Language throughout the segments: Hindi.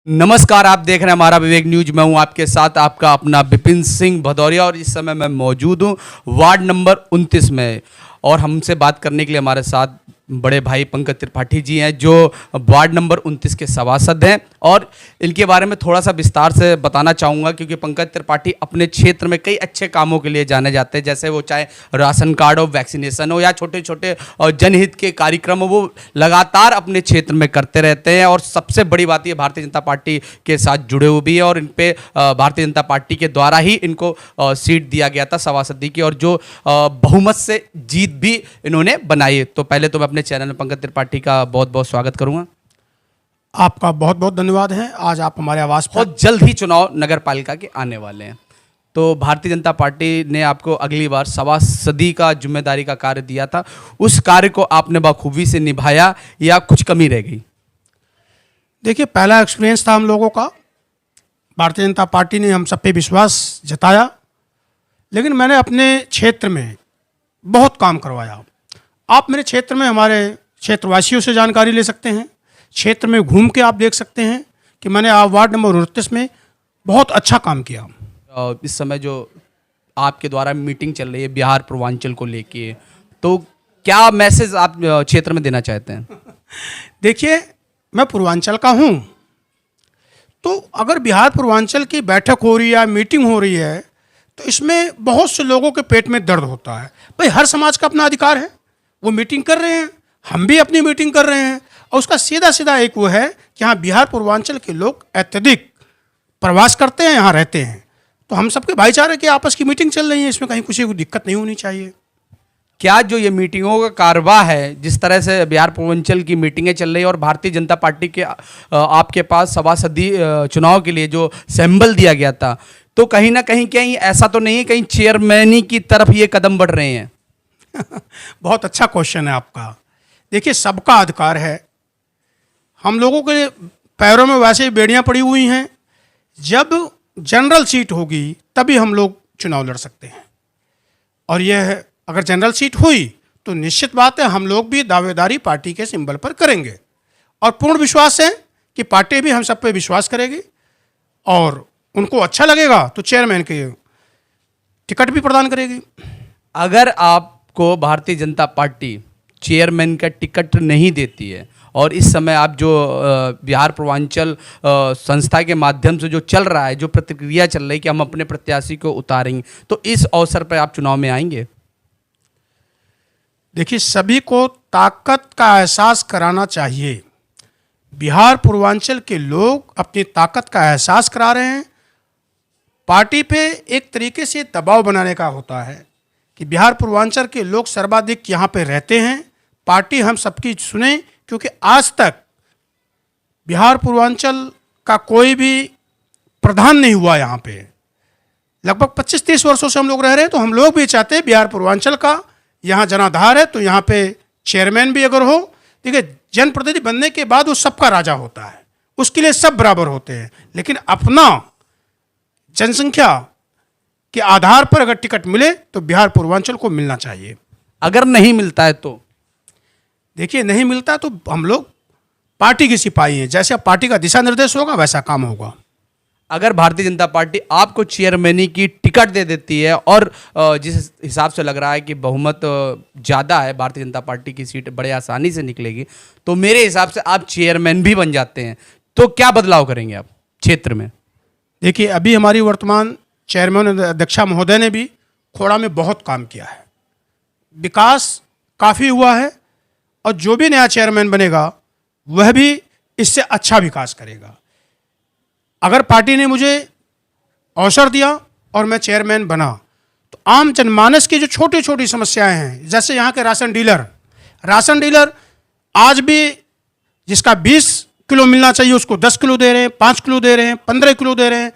नमस्कार, आप देख रहे हैं हमारा विवेक न्यूज। मैं हूं आपके साथ आपका अपना विपिन सिंह भदौरिया और इस समय मैं मौजूद हूं वार्ड नंबर 29 में। और हमसे बात करने के लिए हमारे साथ बड़े भाई पंकज त्रिपाठी जी हैं, जो वार्ड नंबर 29 के सभासद हैं। और इनके बारे में थोड़ा सा विस्तार से बताना चाहूँगा, क्योंकि पंकज त्रिपाठी अपने क्षेत्र में कई अच्छे कामों के लिए जाने जाते हैं, जैसे वो चाहे राशन कार्ड हो, वैक्सीनेशन हो या छोटे छोटे जनहित के कार्यक्रम हो, वो लगातार अपने क्षेत्र में करते रहते हैं। और सबसे बड़ी बात ये भारतीय जनता पार्टी के साथ जुड़े हुए भी है और इन पे भारतीय जनता पार्टी के द्वारा ही इनको सीट दिया गया था सभासदी की, और जो बहुमत से जीत भी इन्होंने बनाई। तो पहले तो मैं अपने चैनल में पंकज त्रिपाठी का बहुत बहुत स्वागत करूंगा। आपका बहुत बहुत धन्यवाद है। आज आप हमारे आवास पर बहुत जल्द ही चुनाव नगर पालिका के आने वाले हैं, तो भारतीय जनता पार्टी ने आपको अगली बार सभासदी का जिम्मेदारी का कार्य दिया था। उस कार्य को आपने बखूबी से निभाया या कुछ कमी रह गई? देखिए, पहला एक्सपीरियंस था हम लोगों का। भारतीय जनता पार्टी ने हम सब पे विश्वास जताया, लेकिन मैंने अपने क्षेत्र में बहुत काम करवाया। आप मेरे क्षेत्र में हमारे क्षेत्रवासियों से जानकारी ले सकते हैं, क्षेत्र में घूम के आप देख सकते हैं कि मैंने वार्ड नंबर 29 में बहुत अच्छा काम किया। इस समय जो आपके द्वारा मीटिंग चल रही है बिहार पूर्वांचल को लेके, तो क्या मैसेज आप क्षेत्र में देना चाहते हैं? देखिए, मैं पूर्वांचल का हूँ, तो अगर बिहार पूर्वांचल की बैठक हो रही है, मीटिंग हो रही है, तो इसमें बहुत से लोगों के पेट में दर्द होता है। भाई, हर समाज का अपना अधिकार है, वो मीटिंग कर रहे हैं, हम भी अपनी मीटिंग कर रहे हैं। और उसका सीधा सीधा एक वो है कि यहाँ बिहार पूर्वांचल के लोग अत्यधिक प्रवास करते हैं, यहाँ रहते हैं, तो हम सबके भाईचारे की आपस की मीटिंग चल रही है, इसमें कहीं किसी को दिक्कत नहीं होनी चाहिए। क्या जो ये मीटिंगों का कारवा है, जिस तरह से बिहार पूर्वांचल की मीटिंगें चल रही है और भारतीय जनता पार्टी के आपके पास सभासदी चुनाव के लिए जो सैंबल दिया गया था, तो कहीं ना कहीं ऐसा तो नहीं है कहीं चेयरमैनी की तरफ ये कदम बढ़ रहे हैं? बहुत अच्छा क्वेश्चन है आपका। देखिए, सबका अधिकार है। हम लोगों के पैरों में वैसे ही बेड़ियां पड़ी हुई हैं। जब जनरल सीट होगी तभी हम लोग चुनाव लड़ सकते हैं, और यह अगर जनरल सीट हुई तो निश्चित बात है हम लोग भी दावेदारी पार्टी के सिंबल पर करेंगे। और पूर्ण विश्वास है कि पार्टी भी हम सब पे विश्वास करेगी, और उनको अच्छा लगेगा तो चेयरमैन के टिकट भी प्रदान करेगी। अगर आपको भारतीय जनता पार्टी चेयरमैन का टिकट नहीं देती है, और इस समय आप जो बिहार पूर्वांचल संस्था के माध्यम से जो चल रहा है, जो प्रतिक्रिया चल रही है कि हम अपने प्रत्याशी को उतारेंगे, तो इस अवसर पर आप चुनाव में आएंगे? देखिए, सभी को ताकत का एहसास कराना चाहिए। बिहार पूर्वांचल के लोग अपनी ताकत का एहसास करा रहे हैं। पार्टी पे एक तरीके से दबाव बनाने का होता है कि बिहार पूर्वांचल के लोग सर्वाधिक यहाँ पे रहते हैं, पार्टी हम सबकी सुने, क्योंकि आज तक बिहार पूर्वांचल का कोई भी प्रधान नहीं हुआ यहाँ पे। लगभग 25-30 वर्षों से हम लोग रह रहे हैं, तो हम लोग भी चाहते हैं बिहार पूर्वांचल का यहाँ जनाधार है, तो यहाँ पे चेयरमैन भी अगर हो, देखिए, जनप्रतिनिधि बनने के बाद वो सबका राजा होता है, उसके लिए सब बराबर होते हैं। लेकिन अपना जनसंख्या के आधार पर अगर टिकट मिले तो बिहार पूर्वांचल को मिलना चाहिए। अगर नहीं मिलता है तो? देखिए, नहीं मिलता तो हम लोग पार्टी की सिपाही हैं, जैसे पार्टी का दिशा निर्देश होगा वैसा काम होगा। अगर भारतीय जनता पार्टी आपको चेयरमैनी की टिकट दे देती है, और जिस हिसाब से लग रहा है कि बहुमत ज़्यादा है, भारतीय जनता पार्टी की सीट बड़े आसानी से निकलेगी, तो मेरे हिसाब से आप चेयरमैन भी बन जाते हैं, तो क्या बदलाव करेंगे आप क्षेत्र में? देखिए, अभी हमारी वर्तमान चेयरमैन अध्यक्षा महोदय ने भी खोड़ा में बहुत काम किया है, विकास काफ़ी हुआ है, और जो भी नया चेयरमैन बनेगा वह भी इससे अच्छा विकास करेगा। अगर पार्टी ने मुझे अवसर दिया और मैं चेयरमैन बना, तो आम जनमानस की जो छोटी छोटी समस्याएं हैं, जैसे यहाँ के राशन डीलर आज भी जिसका 20 किलो मिलना चाहिए उसको 10 किलो दे रहे हैं, 5 किलो दे रहे हैं, 15 किलो दे रहे हैं।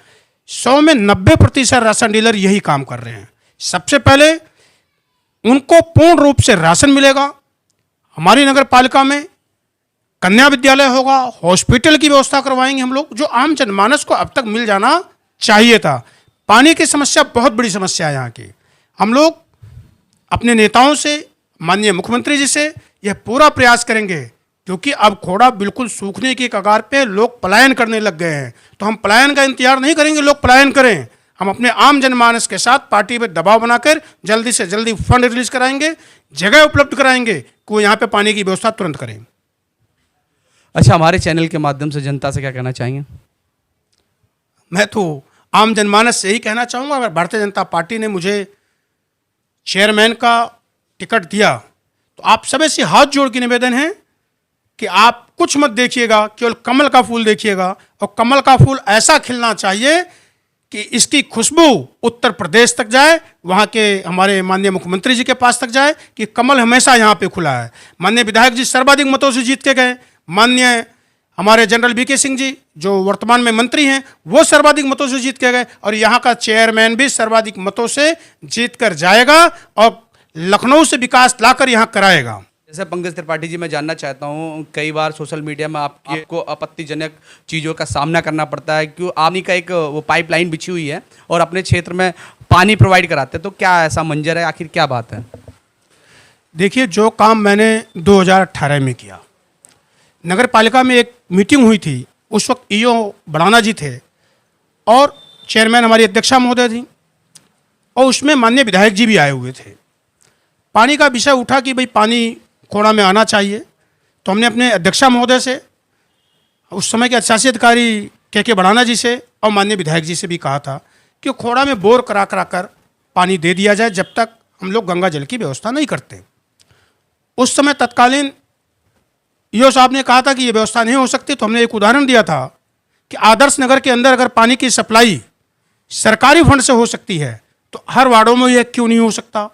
100 में 90% राशन डीलर यही काम कर रहे हैं। सबसे पहले उनको पूर्ण रूप से राशन मिलेगा। हमारी नगर पालिका में कन्या विद्यालय होगा, हॉस्पिटल की व्यवस्था करवाएंगे हम लोग, जो आम जनमानस को अब तक मिल जाना चाहिए था। पानी की समस्या बहुत बड़ी समस्या है यहाँ की। हम लोग अपने नेताओं से, माननीय मुख्यमंत्री जी से यह पूरा प्रयास करेंगे क्योंकि अब खोड़ा बिल्कुल सूखने की कगार पे, लोग पलायन करने लग गए हैं। तो हम पलायन का इंतजार नहीं करेंगे, लोग पलायन करें। हम अपने आम जनमानस के साथ पार्टी पे दबाव बनाकर जल्दी से जल्दी फंड रिलीज कराएंगे, जगह उपलब्ध कराएंगे कि वो यहाँ पे पानी की व्यवस्था तुरंत करें। अच्छा, हमारे चैनल के माध्यम से जनता से क्या कहना चाहेंगे? मैं तो आम जनमानस से यही कहना चाहूँगा, अगर भारतीय जनता पार्टी ने मुझे चेयरमैन का टिकट दिया तो आप सभी से हाथ जोड़ के निवेदन है कि आप कुछ मत देखिएगा, केवल कमल का फूल देखिएगा। और कमल का फूल ऐसा खिलना चाहिए कि इसकी खुशबू उत्तर प्रदेश तक जाए, वहाँ के हमारे माननीय मुख्यमंत्री जी के पास तक जाए कि कमल हमेशा यहाँ पे खुला है। माननीय विधायक जी सर्वाधिक मतों से जीत के गए, माननीय हमारे जनरल वीके सिंह जी जो वर्तमान में मंत्री हैं वो सर्वाधिक मतों से जीत के गए, और यहाँ का चेयरमैन भी सर्वाधिक मतों से जीत कर जाएगा और लखनऊ से विकास लाकर यहाँ कराएगा। जैसे पंकज त्रिपाठी जी, मैं जानना चाहता हूँ, कई बार सोशल मीडिया में आपको आपत्तिजनक चीज़ों का सामना करना पड़ता है क्यों आपनी का एक वो पाइपलाइन बिछी हुई है और अपने क्षेत्र में पानी प्रोवाइड कराते हैं, तो क्या ऐसा मंजर है, आखिर क्या बात है? देखिए, जो काम मैंने 2018 में किया, नगर पालिका में एक मीटिंग हुई थी, उस वक्त ईओ बड़ाना जी थे और चेयरमैन हमारी अध्यक्षा महोदय थी, और उसमें माननीय विधायक जी भी आए हुए थे। पानी का विषय उठा कि भाई पानी खोड़ा में आना चाहिए, तो हमने अपने अध्यक्षा महोदय से, उस समय के अधिशासी अधिकारी के बड़ाना जी से और माननीय विधायक जी से भी कहा था कि खोड़ा में बोर करा कर पानी दे दिया जाए जब तक हम लोग गंगा जल की व्यवस्था नहीं करते। उस समय तत्कालीन ईओ साहब ने कहा था कि ये व्यवस्था नहीं हो सकती, तो हमने एक उदाहरण दिया था कि आदर्श नगर के अंदर अगर पानी की सप्लाई सरकारी फंड से हो सकती है तो हर वार्डों में ये क्यों नहीं हो सकता।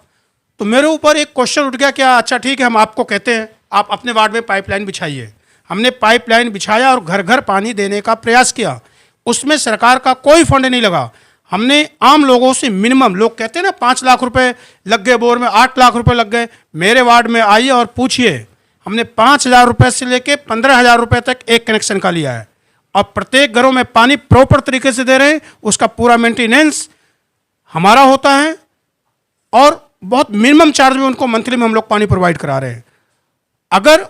तो मेरे ऊपर एक क्वेश्चन उठ गया, क्या अच्छा ठीक है, हम आपको कहते हैं आप अपने वार्ड में पाइपलाइन बिछाइए। हमने पाइपलाइन बिछाया और घर घर पानी देने का प्रयास किया, उसमें सरकार का कोई फंड नहीं लगा। हमने आम लोगों से मिनिमम, लोग कहते हैं ना 5 लाख रुपए लग गए बोर में, 8 लाख रुपए लग गए, मेरे वार्ड में आइए और पूछिए, हमने 5,000 रुपये से लेके 15,000 रुपये तक एक कनेक्शन का लिया है और प्रत्येक घरों में पानी प्रॉपर तरीके से दे रहे हैं। उसका पूरा मेंटेनेंस हमारा होता है और बहुत मिनिमम चार्ज में उनको मंथली में हम लोग पानी प्रोवाइड करा रहे हैं। अगर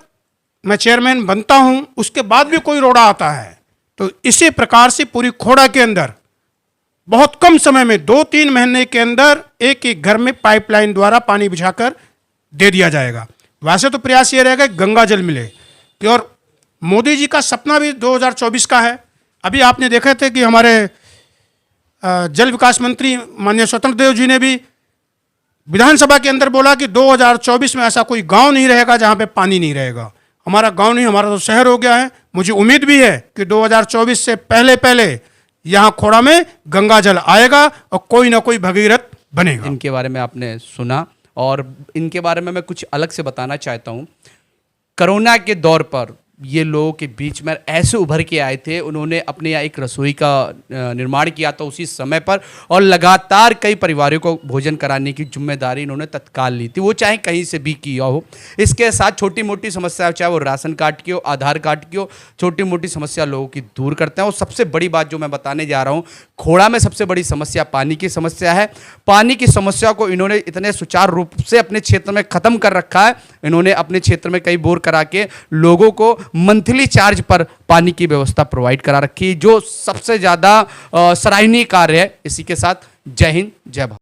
मैं चेयरमैन बनता हूं उसके बाद भी कोई रोड़ा आता है तो इसी प्रकार से पूरी खोड़ा के अंदर बहुत कम समय में 2-3 महीने के अंदर एक एक घर में पाइपलाइन द्वारा पानी बिछाकर दे दिया जाएगा। वैसे तो प्रयास ये रहेगा कि गंगा जल मिले कि, और मोदी जी का सपना भी 2024 का है। अभी आपने देखे थे कि हमारे जल विकास मंत्री माननीय स्वतंत्र देव जी ने भी विधानसभा के अंदर बोला कि 2024 में ऐसा कोई गांव नहीं रहेगा जहां पे पानी नहीं रहेगा। हमारा गांव नहीं, हमारा तो शहर हो गया है। मुझे उम्मीद भी है कि 2024 से पहले यहां खोड़ा में गंगा जल आएगा और कोई ना कोई भगीरथ बनेगा। इनके बारे में आपने सुना और इनके बारे में मैं कुछ अलग से बताना चाहता हूँ। कोरोना के दौर पर ये लोगों के बीच में ऐसे उभर के आए थे, उन्होंने अपने यहाँ एक रसोई का निर्माण किया था उसी समय पर और लगातार कई परिवारों को भोजन कराने की जिम्मेदारी इन्होंने तत्काल ली थी, वो चाहे कहीं से भी किया हो। इसके साथ छोटी मोटी समस्या, चाहे वो राशन कार्ड की हो, आधार कार्ड की हो, छोटी मोटी समस्या लोगों की दूर करते हैं। और सबसे बड़ी बात जो मैं बताने जा रहा हूँ, खोड़ा में सबसे बड़ी समस्या पानी की समस्या है। पानी की समस्या को इन्होंने इतने सुचारू रूप से अपने क्षेत्र में ख़त्म कर रखा है। इन्होंने अपने क्षेत्र में कई बोर करा के लोगों को मंथली चार्ज पर पानी की व्यवस्था प्रोवाइड करा रखी है, जो सबसे ज़्यादा सराहनीय कार्य है। इसी के साथ जय हिंद, जय भारत।